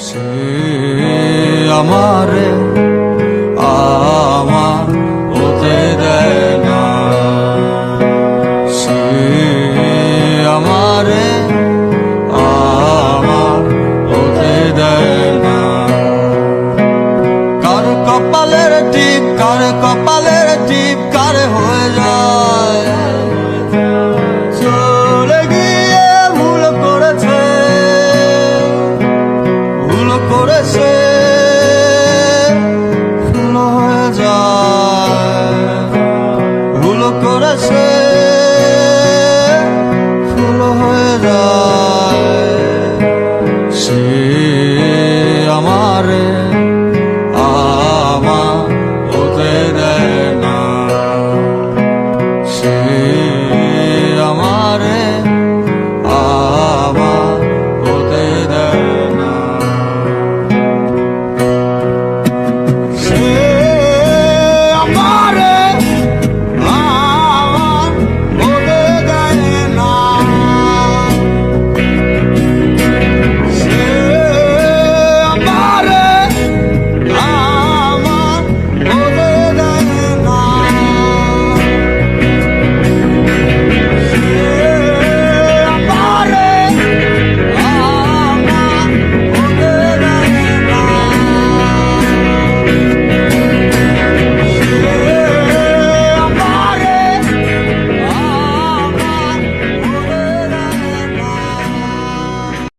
সে আমারে আমার হতে দেয় না, সে আমারে আমার হতে দেয় না। কার কপালের টিপ, কার কপালের টিপ কার হয়ে যায়, চলে গিয়ে ভুল করেছে, ভুল করেছে